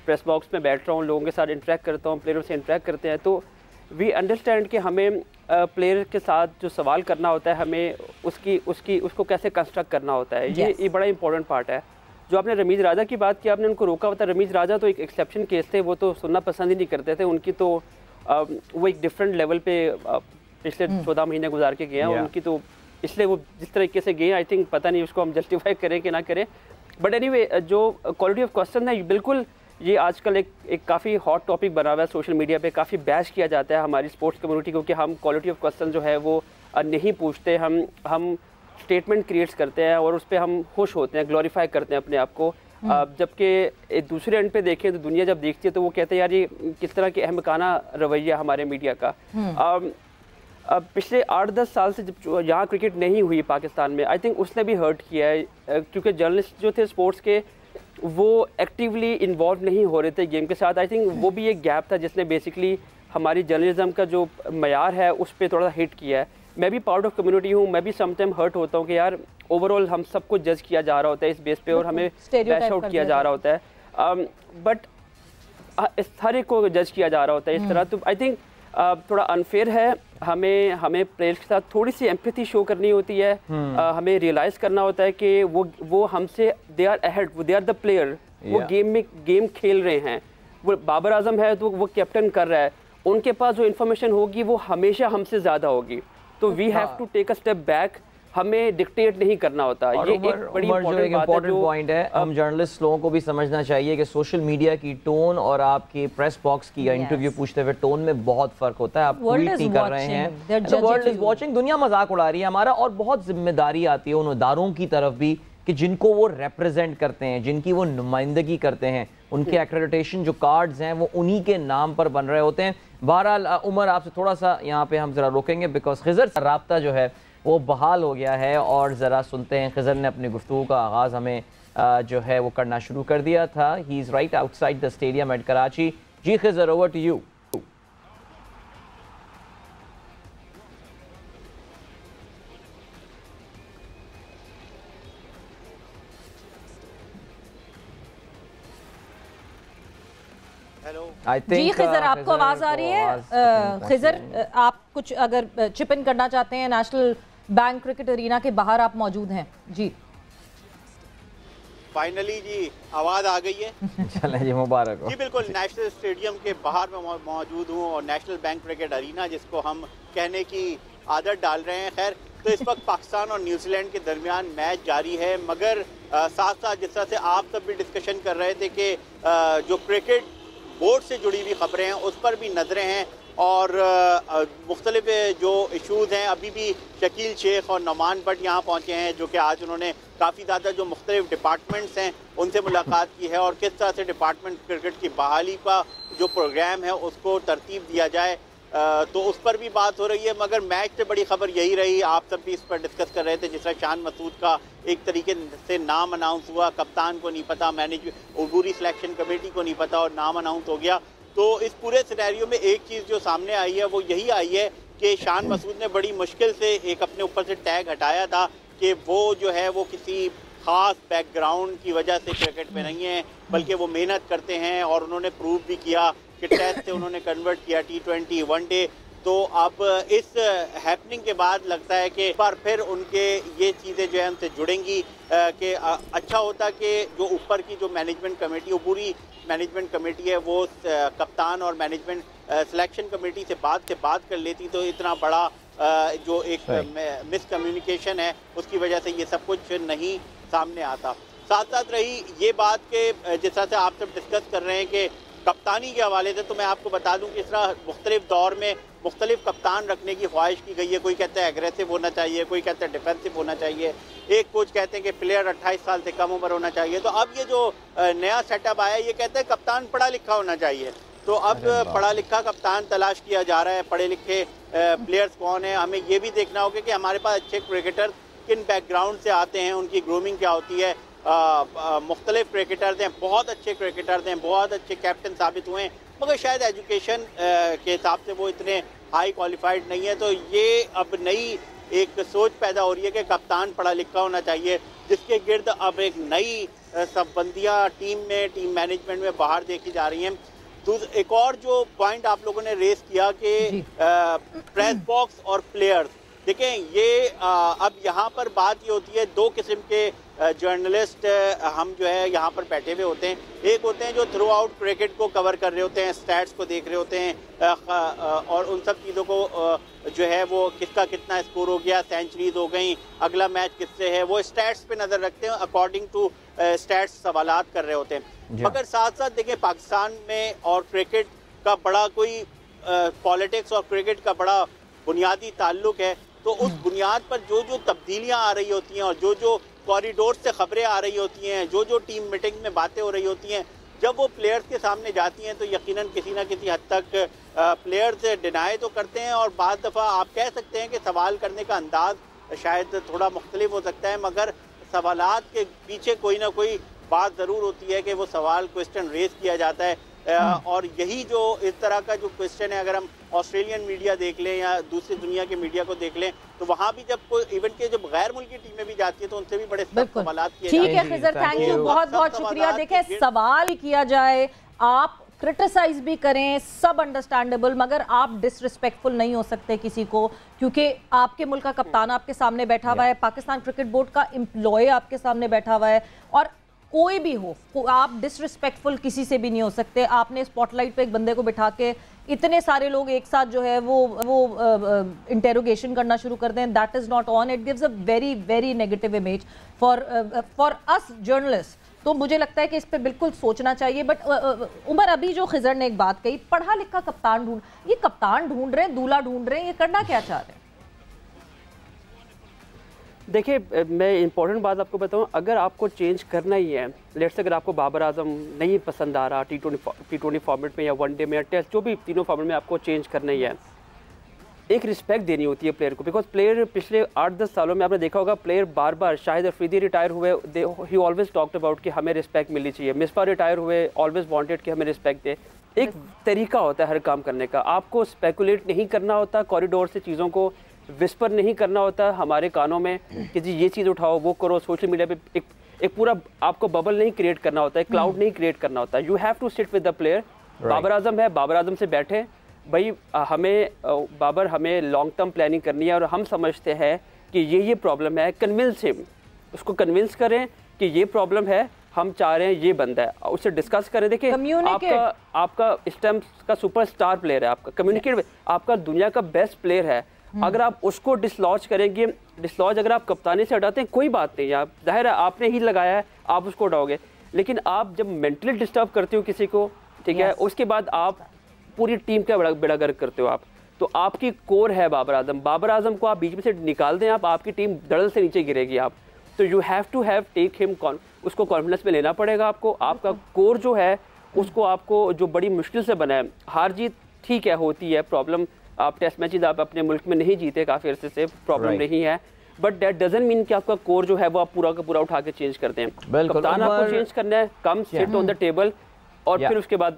प्रेस बॉक्स में बैठ रहा हूँ, लोगों के साथ इंटरेक्ट करता हूँ, प्लेयरों से इंटरेक्ट करते हैं, तो वी अंडरस्टैंड कि हमें प्लेयर के साथ जो सवाल करना होता है, हमें उसको कैसे कंस्ट्रक्ट करना होता है। ये बड़ा इंपॉर्टेंट पार्ट है। जो आपने रमीज़ राजा की बात की, आपने उनको रोका हुआ था। रमीज़ राजा तो एक एक्सेप्शन केस थे, वो तो सुनना पसंद ही नहीं करते थे। उनकी तो वो एक डिफरेंट लेवल पे पिछले 14 महीने गुजार के गए हैं उनकी, तो इसलिए वो जिस तरीके से गए, आई थिंक पता नहीं उसको हम जस्टिफाई करें कि ना करें। बट एनीवे, जो क्वालिटी ऑफ क्वेश्चन है, बिल्कुल ये आजकल एक काफ़ी हॉट टॉपिक बना हुआ है सोशल मीडिया पे, काफ़ी बैश किया जाता है हमारी स्पोर्ट्स कम्युनिटी को कि हम क्वालिटी ऑफ क्वेश्चन जो है वो नहीं पूछते, हम स्टेटमेंट क्रिएट्स करते हैं और उस पर हम खुश होते हैं, ग्लोरीफाई करते हैं अपने आप को। जबकि दूसरे एंड पे देखें तो दुनिया जब देखती है तो वो कहते हैं यार ये किस तरह की अहमकाना रवैया हमारे मीडिया का। पिछले 8-10 साल से जब यहाँ क्रिकेट नहीं हुई पाकिस्तान में, आई थिंक उसने भी हर्ट किया है, क्योंकि जर्नलिस्ट जो थे स्पोर्ट्स के वो एक्टिवली इन्वॉल्व नहीं हो रहे थे गेम के साथ। आई थिंक वो भी एक गैप था जिसने बेसिकली हमारी जर्नलिज्म का जो मयार है उस पर थोड़ा हिट किया है। मैं भी पार्ट ऑफ कम्युनिटी हूँ, मैं भी समटाइम हर्ट होता हूँ कि यार ओवरऑल हम सबको जज किया जा रहा होता है इस बेस पे और हमें बैश आउट किया जा रहा होता है, बट इस हर एक को जज किया जा रहा होता है इस तरह। तो आई थिंक थोड़ा अनफेयर है। हमें प्लेयर्स के साथ थोड़ी सी एम्पैथी शो करनी होती है। हमें रियलाइज़ करना होता है कि वो हमसे they are ahead, they are the player, वो गेम खेल रहे हैं। वो बाबर आजम है तो वो कैप्टन कर रहा है, उनके पास जो इन्फॉर्मेशन होगी वो हमेशा हमसे ज़्यादा होगी। तो we have to take a step back, हमें डिक्टेट नहीं करना होता। ये एक बड़ी इंपॉर्टेंट पॉइंट है। हम जर्नलिस्ट लोगों को भी समझना चाहिए कि सोशल मीडिया की टोन और आपके प्रेस बॉक्स की इंटरव्यू पूछते हुए टोन में बहुत फर्क होता है। आप ट्वीट नहीं कर रहे हैं, वर्ल्ड इज वॉचिंग, दुनिया मजाक उड़ा रही है हमारा, और बहुत जिम्मेदारी आती है उन इदारों की तरफ भी कि जिनको वो रिप्रेजेंट करते हैं, जिनकी वो नुमाइंदगी करते हैं, उनके एक्रेडिटेशन जो कार्ड्स हैं वो उन्हीं के नाम पर बन रहे होते हैं। बहरहाल उमर, आपसे थोड़ा सा यहाँ पे हम जरा रोकेंगे बिकॉज खिजर से राब्ता जो है वो बहाल हो गया है, और ज़रा सुनते हैं खिजर ने अपनी गुफ्तगू का आगाज़ हमें जो है वो करना शुरू कर दिया था। He is right outside the stadium at Karachi. जी खिज़र, ओवर टू यू। जी खिज़र, आपको आवाज आ रही है? खिज़र, आप कुछ अगर चिप इन करना चाहते हैं, नेशनल बैंक क्रिकेट अरीना के बाहर आप मौजूद हैं। जी फाइनली जी आवाज आ गई है। चलें जी, मुबारक हो। जी बिल्कुल, नेशनल स्टेडियम के बाहर मैं मौजूद हूँ और नेशनल बैंक क्रिकेट अरीना जिसको हम कहने की आदत डाल रहे हैं। खैर, तो इस वक्त पाकिस्तान और न्यूजीलैंड के दरमियान मैच जारी है, मगर साथ साथ जिस तरह से आप सब भी डिस्कशन कर रहे थे कि जो क्रिकेट बोर्ड से जुड़ी हुई खबरें हैं उस पर भी नजरें हैं और मुख्तलिफ जो इशूज़ हैं। अभी भी शकील शेख और नमान भट्ट यहाँ पहुँचे हैं, जो कि आज उन्होंने काफ़ी ज़्यादा जो मुख्तलिफ डिपार्टमेंट्स हैं उनसे मुलाकात की है और किस तरह से डिपार्टमेंट क्रिकेट की बहाली का जो प्रोग्राम है उसको तरतीब दिया जाए, तो उस पर भी बात हो रही है। मगर मैच से बड़ी खबर यही रही, आप सब भी इस पर डिस्कस कर रहे थे, जिस तरह शान मसूद का एक तरीके से नाम अनाउंस हुआ, कप्तान को नहीं पता, अबूरी सिलेक्शन कमेटी को नहीं पता और नाम अनाउंस हो गया। तो इस पूरे सिनेरियो में एक चीज़ जो सामने आई है वो यही आई है कि शान मसूद ने बड़ी मुश्किल से एक अपने ऊपर से टैग हटाया था कि वो जो है वो किसी ख़ास बैकग्राउंड की वजह से क्रिकेट में नहीं है, बल्कि वो मेहनत करते हैं और उन्होंने प्रूव भी किया कि टेस्ट से उन्होंने कन्वर्ट किया T20 वनडे। तो अब इस हैपनिंग के बाद लगता है कि पर फिर उनके ये चीज़ें जो है उनसे जुड़ेंगी कि अच्छा होता कि जो ऊपर की जो मैनेजमेंट कमेटी, वो पूरी मैनेजमेंट कमेटी है, वो कप्तान और मैनेजमेंट सिलेक्शन कमेटी से बात कर लेती, तो इतना बड़ा जो एक मिसकम्युनिकेशन है उसकी वजह से ये सब कुछ नहीं सामने आता। साथ साथ रही ये बात कि जिस तरह से आप सब डिस्कस कर रहे हैं कि कप्तानी के हवाले से, तो मैं आपको बता दूं कि इस तरह मुख्तलिफ दौर में मुख्तलिफ कप्तान रखने की ख्वाहिश की गई है। कोई कहता है एग्रेसिव होना चाहिए, कोई कहता है डिफेंसिव होना चाहिए, एक कोच कहते हैं कि प्लेयर 28 साल से कम उम्र होना चाहिए। तो अब ये जो नया सेटअप आया, ये कहते हैं कप्तान पढ़ा लिखा होना चाहिए। तो अब पढ़ा लिखा कप्तान तलाश किया जा रहा है। पढ़े लिखे प्लेयर्स कौन है, हमें ये भी देखना होगा कि हमारे पास अच्छे क्रिकेटर किन बैकग्राउंड से आते हैं, उनकी ग्रूमिंग क्या होती है। मुख्तलिफ क्रिकेटर्स हैं, बहुत अच्छे क्रिकेटर्स हैं, बहुत अच्छे कैप्टन साबित हुए हैं, मगर शायद एजुकेशन के हिसाब से वो इतने हाई क्वालिफाइड नहीं है। तो ये अब नई एक सोच पैदा हो रही है कि कप्तान पढ़ा लिखा होना चाहिए, जिसके गिर्द अब एक नई सबबंदियाँ टीम मैनेजमेंट में बाहर देखी जा रही हैं। तो एक और जो पॉइंट आप लोगों ने रेस किया कि प्रेस बॉक्स और प्लेयर्स, देखें ये अब यहाँ पर बात ये होती है, दो किस्म के जर्नलिस्ट हम जो है यहाँ पर बैठे हुए होते हैं। एक होते हैं जो थ्रू आउट क्रिकेट को कवर कर रहे होते हैं, स्टैट्स को देख रहे होते हैं और उन सब चीज़ों को जो है वो किसका कितना स्कोर हो गया, सेंचुरीज हो गई, अगला मैच किससे है, वो स्टैट्स पे नज़र रखते हैं, अकॉर्डिंग टू स्टैट्स सवालात कर रहे होते हैं। मगर साथ साथ देखें पाकिस्तान में और क्रिकेट का बड़ा कोई पॉलिटिक्स और क्रिकेट का बड़ा बुनियादी ताल्लुक है। तो उस बुनियाद पर जो जो तब्दीलियाँ आ रही होती हैं और जो जो कॉरिडोर से खबरें आ रही होती हैं, जो जो टीम मीटिंग में बातें हो रही होती हैं, जब वो प्लेयर्स के सामने जाती हैं तो यकीनन किसी न किसी हद तक प्लेयर्स डिनाई तो करते हैं और बाद दफ़ा आप कह सकते हैं कि सवाल करने का अंदाज शायद थोड़ा मुख्तलिफ हो सकता है, मगर सवालात के पीछे कोई ना कोई बात ज़रूर होती है कि वो सवाल क्वेश्चन रेस किया जाता है। और यही जो इस तरह का जो क्वेश्चन है, अगर हम ऑस्ट्रेलियन मीडिया देख लें या दूसरी दुनिया के मीडिया को देख लें, तो वहाँ भी जब कोई इवेंट के जब गैर मुल्की टीमें भी जाती है तो उनसे भी बड़े सवाल किए। ठीक है खिज़र, थैंक यू, बहुत बहुत शुक्रिया। देखें, सवाल किया जाए, आप क्रिटिसाइज भी करें, सब अंडरस्टैंडेबल, मगर आप डिसरिस्पेक्टफुल नहीं हो सकते किसी को, क्योंकि आपके मुल्क का कप्तान आपके सामने बैठा हुआ है, पाकिस्तान क्रिकेट बोर्ड का एम्प्लॉय आपके सामने बैठा हुआ है, और कोई भी हो, आप डिसरिस्पेक्टफुल किसी से भी नहीं हो सकते। आपने स्पॉटलाइट पे एक बंदे को बिठा के इतने सारे लोग एक साथ जो है वो इंटेरोगेशन करना शुरू कर दें, that is not on, it gives a very very negative image for us journalist. तो मुझे लगता है कि इस पे बिल्कुल सोचना चाहिए। बट उमर, अभी जो खिज़र ने एक बात कही, पढ़ा लिखा कप्तान ये कप्तान ढूंढ रहे हैं, दूल्हा ढूंढ रहे हैं, ये करना क्या चाह रहे हैं? देखिए, मैं इंपॉर्टेंट बात आपको बताऊं, अगर आपको चेंज करना ही है, लेट्स से अगर आपको बाबर आजम नहीं पसंद आ रहा T20 फॉर्मेट में या वनडे में या टेस्ट, जो भी तीनों फॉर्मेट में आपको चेंज करना ही है, एक रिस्पेक्ट देनी होती है प्लेयर को, बिकॉज प्लेयर पिछले 8-10 सालों में आपने देखा होगा प्लेयर बार बार, शाहिद अफरीदी रिटायर हुए, ही ऑलवेज टॉक्ड अबाउट कि हमें रिस्पेक्ट मिलनी चाहिए, मिसबा रिटायर हुए, ऑलवेज वांटेड कि हमें रिस्पेक्ट दे। एक तरीका होता है हर काम करने का, आपको स्पेकुलेट नहीं करना होता, कॉरिडोर से चीज़ों को विस्पर नहीं करना होता हमारे कानों में कि जी ये चीज़ उठाओ, वो करो, सोशल मीडिया पे एक पूरा आपको बबल नहीं क्रिएट करना होता है, क्लाउड नहीं क्रिएट करना होता है। You have to sit with the player. Babar Azam है, बाबर आजम से बैठे भाई, हमें लॉन्ग टर्म प्लानिंग करनी है और हम समझते हैं कि ये प्रॉब्लम है, कन्विंस हिम, उसको कन्विंस करें कि ये प्रॉब्लम है, हम चाह रहे हैं ये बंदा है, उससे डिस्कस करें। देखिए आपका इस टाइम का सुपरस्टार प्लेयर है, आपका कम्युनिकेट, आपका दुनिया का बेस्ट प्लेयर है, अगर आप उसको डिसलॉज करेंगे, डिसलॉज अगर आप कप्तानी से हटाते हैं कोई बात नहीं, आप जाहिर है आपने ही लगाया है, आप उसको हटाओगे, लेकिन आप जब मेंटली डिस्टर्ब करते हो किसी को, ठीक है, उसके बाद आप पूरी टीम का बेड़ा गर्क करते हो आप, तो आपकी कोर है बाबर आजम को आप बीच में से निकाल दें, आपकी टीम धड़ल से नीचे गिरेगी आप। तो you have to have take him, उसको कॉन्फिडेंस में लेना पड़ेगा आपको, आपका कोर जो है उसको आपको, जो बड़ी मुश्किल से बना है, हार जीत ठीक है होती है, प्रॉब्लम, आप टेस्ट मैचेस आप अपने मुल्क में नहीं जीते काफ़ी अरसे से, प्रॉब्लम नहीं है, बट दैट डजंट मीन कि आपका कोर जो है वो आप पूरा का पूरा उठा के चेंज करते हैं। कप्तान आपको चेंज करना है, come sit on the table और फिर उसके बाद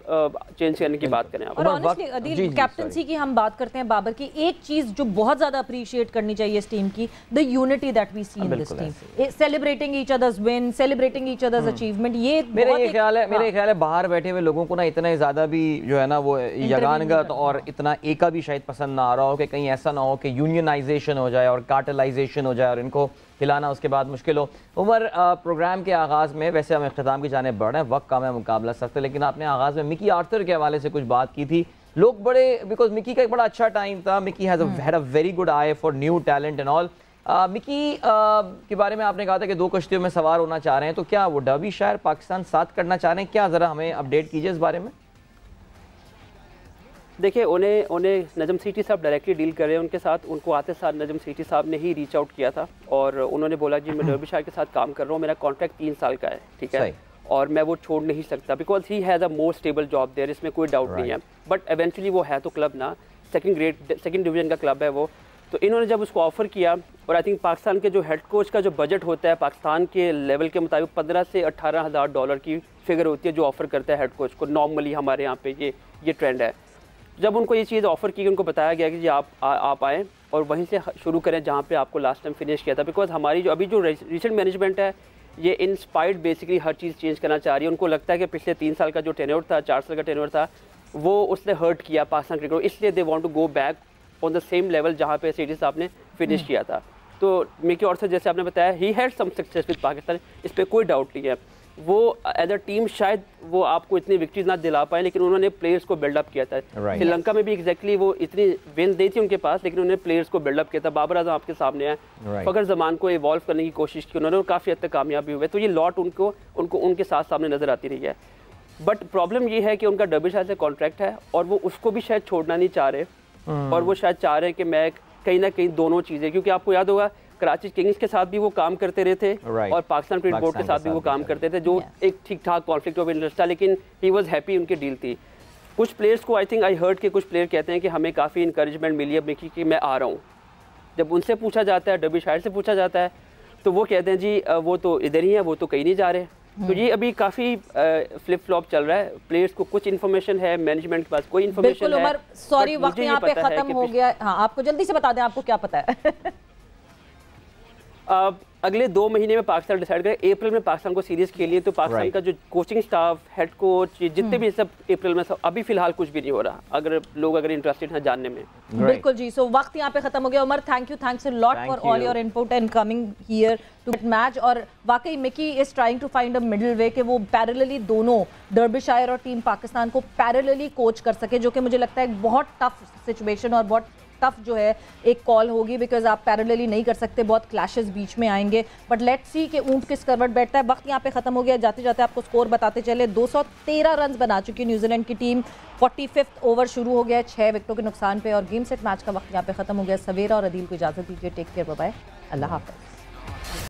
चेंज करने की बात करें। और ऑनेस्टली अदील, कैप्टनसी की हम बात करते हैं बाबर की, एक चीज जो बहुत ज्यादा अप्रिशिएट करनी चाहिए इस टीम की, the unity that we see in this team, celebrating each other's win, celebrating each other's achievement. ये मेरे ख्याल है बाहर बैठे हुए लोगों को ना इतना ज्यादा भी जो है ना वो यगानगत और इतना एका भी शायद पसंद ना आ रहा हो कि कहीं ऐसा ना हो कि यूनियनाइजेशन हो जाए और कार्टेलाइजेशन हो जाए और इनको हिलाना उसके बाद मुश्किल हो। उमर, प्रोग्राम के आगाज़ में वैसे हम इख्तिताम की जाने बढ़ रहे हैं, वक्त कम है, मुकाबला सख्त है, लेकिन आपने आगाज़ में मिकी आर्थर के हवाले से कुछ बात की थी, लोग बड़े, बिकॉज मिकी का एक बड़ा अच्छा टाइम था, Mickey had a very good I for new talent and all. Mickey के बारे में आपने कहा था कि 2 कश्तियों में सवार होना चाह रहे हैं, तो क्या वो डर्बीशायर पाकिस्तान साथ करना चाह रहे हैं, क्या ज़रा हमें अपडेट कीजिए इस बारे में। देखिए उन्हें नजम सीटी साहब डायरेक्टली डील कर रहे हैं उनके साथ, उनको आते साथ नजम सीटी साहब ने ही रीच आउट किया था और उन्होंने बोला जी मैं डर्बीशायर के साथ काम कर रहा हूँ, मेरा कॉन्ट्रैक्ट 3 साल का है, ठीक है, और मैं वो छोड़ नहीं सकता, because he has a more stable job there, इसमें कोई डाउट नहीं है, बट एवेंचुअली वो है तो क्लब ना, सेकंड डिवीजन का क्लब है वो। तो इन्होंने जब उसको ऑफर किया, और आई थिंक पाकिस्तान के जो हेड कोच का जो बजट होता है पाकिस्तान के लेवल के मुताबिक 15 से 18,000 डॉलर की फिगर होती है जो ऑफर करता है हेड कोच को, नॉर्मली हमारे यहाँ पे ये ट्रेंड है। जब उनको ये चीज़ ऑफ़र की, उनको बताया गया कि जी आप आएँ और वहीं से शुरू करें जहाँ पे आपको लास्ट टाइम फिनिश किया था, बिकॉज हमारी जो अभी जो रिसेंट मैनेजमेंट है ये इंस्पायर्ड बेसिकली हर चीज़ चेंज करना चाह रही है। उनको लगता है कि पिछले 3 साल का जो टेन्योर था, 4 साल का टेन्योर था, वो उसने हर्ट किया पाकिस्तान क्रिकेट को, इसलिए they want to go back on the same level जहाँ पे सीटी साहब ने फिनिश किया था। तो मिकी आर्थर जैसे आपने बताया, he had some success with Pakistan, इस पर कोई डाउट नहीं है, वो एज अ टीम शायद वो आपको इतनी विक्ट्रीज ना दिला पाए, लेकिन उन्होंने प्लेयर्स को बिल्डअप किया था। श्रीलंका में भी एग्जैक्टली वो इतनी विन दी थी उनके पास, लेकिन उन्होंने प्लेयर्स को बिल्डअप किया था। बाबर आजम आपके सामने है, फखर जमान को इवॉल्व करने की कोशिश की उन्होंने और काफ़ी हद तक कामयाबी हुए, तो ये लॉट उनको उनके साथ सामने नजर आती रही है। बट प्रॉब्लम ये है कि उनका डर्बीशायर से कॉन्ट्रैक्ट है और वो उसको भी शायद छोड़ना नहीं चाह रहे, और वो शायद चाह रहे हैं कि मैं कहीं ना कहीं दोनों चीज़ें, क्योंकि आपको याद होगा कराची किंग्स के साथ भी वो काम करते रहे थे और पाकिस्तान क्रिकेट बोर्ड के साथ भी वो काम करते थे, जो एक ठीक ठाक कॉन्फ्लिक्ट ऑफ इंटरेस्ट था, लेकिन ही वाज हैप्पी, उनकी डील थी। कुछ प्लेयर्स को आई थिंक आई हर्ड के कुछ प्लेयर कहते हैं कि हमें काफ़ी इंकरेजमेंट मिली है मिकी कि मैं आ रहा हूँ। जब उनसे पूछा जाता है, डर्बीशायर से पूछा जाता है, तो वो कहते हैं जी वो तो इधर ही है, वो तो कहीं नहीं जा रहे। तो ये अभी काफ़ी फ्लिप फ्लॉप चल रहा है, प्लेयर्स को कुछ इन्फॉर्मेशन है, मैनेजमेंट के पास कोई इन्फॉर्मेशन है। उमर, सॉरी वक्त यहाँ पे खत्म हो गया, हाँ आपको जल्दी से बता दें आपको क्या पता है। अगले 2 महीने में पाकिस्तान डिसाइड करे, अप्रैल में पाकिस्तान को सीरीज खेली है, तो पाकिस्तान का जो कोचिंग स्टाफ, हेड कोच, जितने भी सब अप्रैल में, सब अभी फिलहाल कुछ भी नहीं हो रहा, अगर लोग इंटरेस्टेड हैं जानने में। बिल्कुल जी, सो वक्त यहाँ पे खत्म हो गया। Umar, thanks a lot for all your input and coming here to match. और वाकई Mickey is trying to find a middle way कि वो पैरेलली दोनों डर्बीशायर और टीम पाकिस्तान को पैरेलली कोच कर सके, जो कि मुझे लगता है एक बहुत टफ सिचुएशन और बहुत टफ जो है एक कॉल होगी, बिकॉज आप पैरेलली नहीं कर सकते, बहुत क्लैशेस बीच में आएंगे। बट लेट्स सी कि ऊंट किस करवट बैठता है। वक्त यहाँ पे खत्म हो गया, जाते जाते आपको स्कोर बताते चले। 213 रन बना चुकी है न्यूजीलैंड की टीम, 45वां ओवर शुरू हो गया है 6 विकेटों के नुकसान पे, और गेम सेट मैच का वक्त यहाँ पे खत्म हो गया। सवेरा और अदील को इजाजत दीजिए, टेक केयर, बाय बाय, अल्लाह हाफ़िज़।